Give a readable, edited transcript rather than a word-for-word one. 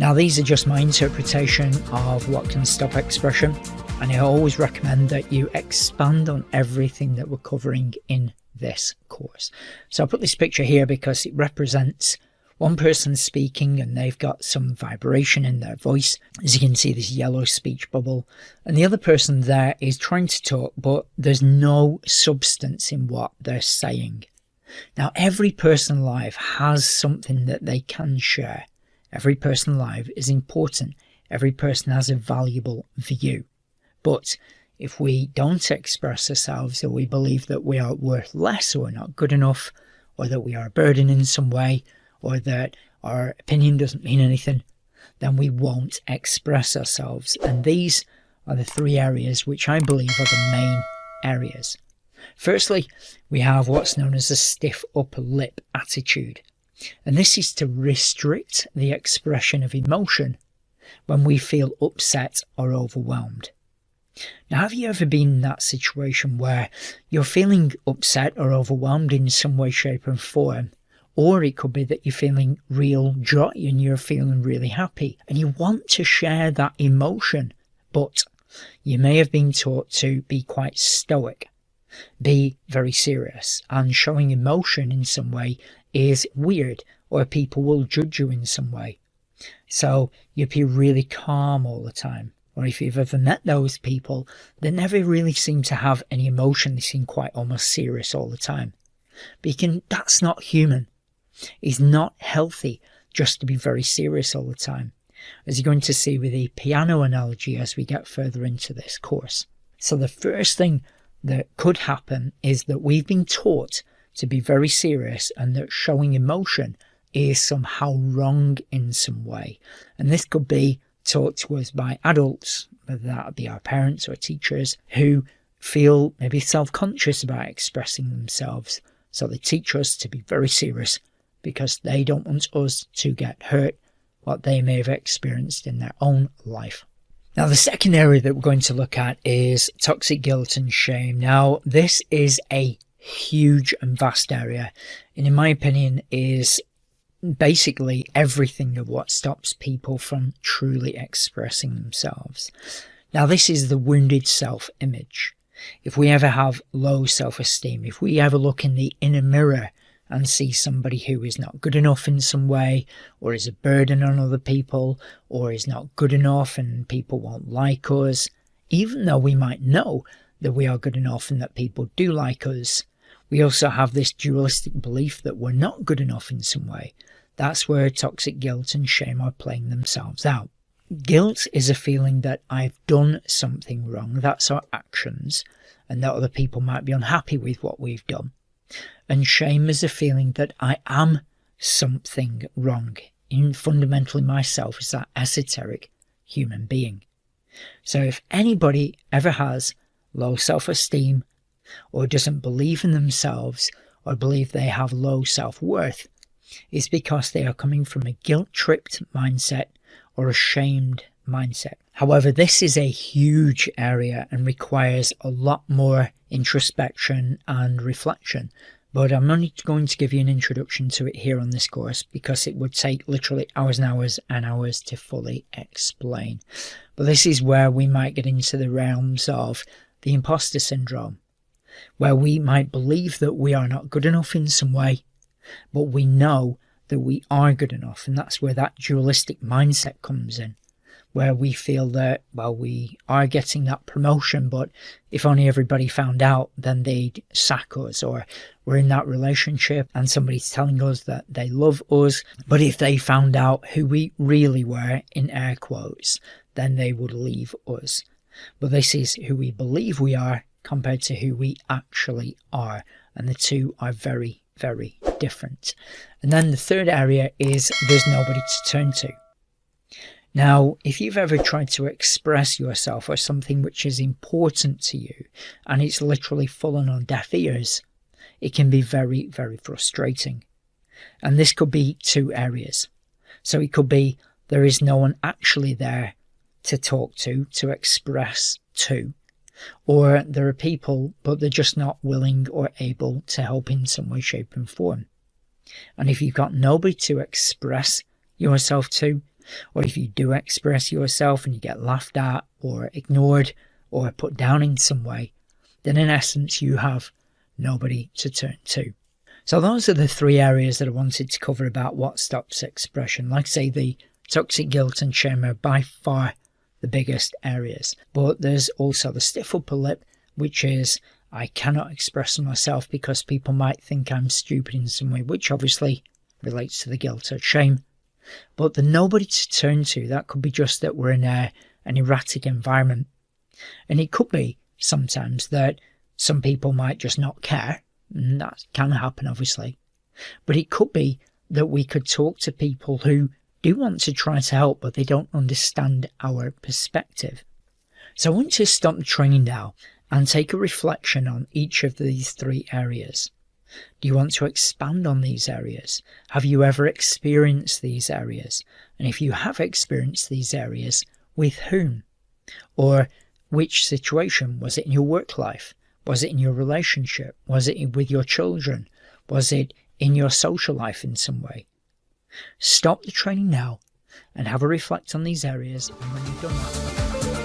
Now, these are just my interpretation of what can stop expression, and I always recommend that you expand on everything that we're covering in this course. So I put this picture here because it represents one person speaking and they've got some vibration in their voice. As you can see, this yellow speech bubble, and the other person there is trying to talk, but there's no substance in what they're saying. Now, every person alive has something that they can share. Every person alive is important. Every person has a valuable view. But if we don't express ourselves, or we believe that we are worth less, or not good enough, or that we are a burden in some way, or that our opinion doesn't mean anything, then we won't express ourselves. And these are the three areas which I believe are the main areas. Firstly, we have what's known as a stiff upper lip attitude. And this is to restrict the expression of emotion when we feel upset or overwhelmed. Now, have you ever been in that situation where you're feeling upset or overwhelmed in some way, shape and form? Or it could be that you're feeling real joy and you're feeling really happy and you want to share that emotion, but you may have been taught to be quite stoic, be very serious, and showing emotion in some way is weird, or people will judge you in some way. So you'll be really calm all the time. Or if you've ever met those people, they never really seem to have any emotion. They seem quite almost serious all the time. But that's not human. It's not healthy just to be very serious all the time, as you're going to see with the piano analogy as we get further into this course. So the first thing that could happen is that we've been taught to be very serious, and that showing emotion is somehow wrong in some way. And this could be taught to us by adults, whether that be our parents or teachers, who feel maybe self-conscious about expressing themselves. So they teach us to be very serious because they don't want us to get hurt what they may have experienced in their own life. Now, the second area that we're going to look at is toxic guilt and shame. Now, this is a huge and vast area, and in my opinion is basically everything of what stops people from truly expressing themselves. Now, this is the wounded self-image. If we ever have low self-esteem, if we ever look in the inner mirror and see somebody who is not good enough in some way, or is a burden on other people, or is not good enough and people won't like us, even though we might know that we are good enough and that people do like us, we also have this dualistic belief that we're not good enough in some way. That's where toxic guilt and shame are playing themselves out. Guilt is a feeling that I've done something wrong. That's our actions, and that other people might be unhappy with what we've done. And shame is a feeling that I am something wrong in fundamentally myself as that esoteric human being. So if anybody ever has low self-esteem, or doesn't believe in themselves, or believe they have low self-worth, it's because they are coming from a guilt-tripped mindset or a shamed mindset. However, this is a huge area and requires a lot more introspection and reflection. But I'm only going to give you an introduction to it here on this course because it would take literally hours and hours and hours to fully explain. But this is where we might get into the realms of the imposter syndrome, where we might believe that we are not good enough in some way, but we know that we are good enough. And that's where that dualistic mindset comes in, where we feel that, well, we are getting that promotion, but if only everybody found out, then they'd sack us. Or we're in that relationship and somebody's telling us that they love us, but if they found out who we really were, in air quotes, then they would leave us. But this is who we believe we are compared to who we actually are. And the two are very, very different. And then the third area is there's nobody to turn to. Now, if you've ever tried to express yourself or something which is important to you, and it's literally fallen on deaf ears, it can be very, very frustrating. And this could be two areas. So it could be there is no one actually there to talk to express to. Or there are people, but they're just not willing or able to help in some way, shape and form. And if you've got nobody to express yourself to, Or if you do express yourself and you get laughed at or ignored or put down in some way, then in essence you have nobody to turn to. So those are the 3 areas that I wanted to cover about what stops expression. Like I say, the toxic guilt and shame are by far the biggest areas. But there's also the stiff upper lip, which is I cannot express myself because people might think I'm stupid in some way, which obviously relates to the guilt or shame. But the nobody to turn to, that could be just that we're in an erratic environment. And it could be sometimes that some people might just not care. And that can happen, obviously. But it could be that we could talk to people who do want to try to help, but they don't understand our perspective. So I want to stop the training now and take a reflection on each of these 3 areas. Do you want to expand on these areas? Have you ever experienced these areas? And if you have experienced these areas, with whom? Or which situation? Was it in your work life? Was it in your relationship? Was it with your children? Was it in your social life in some way? Stop the training now and have a reflect on these areas, and when you've done that,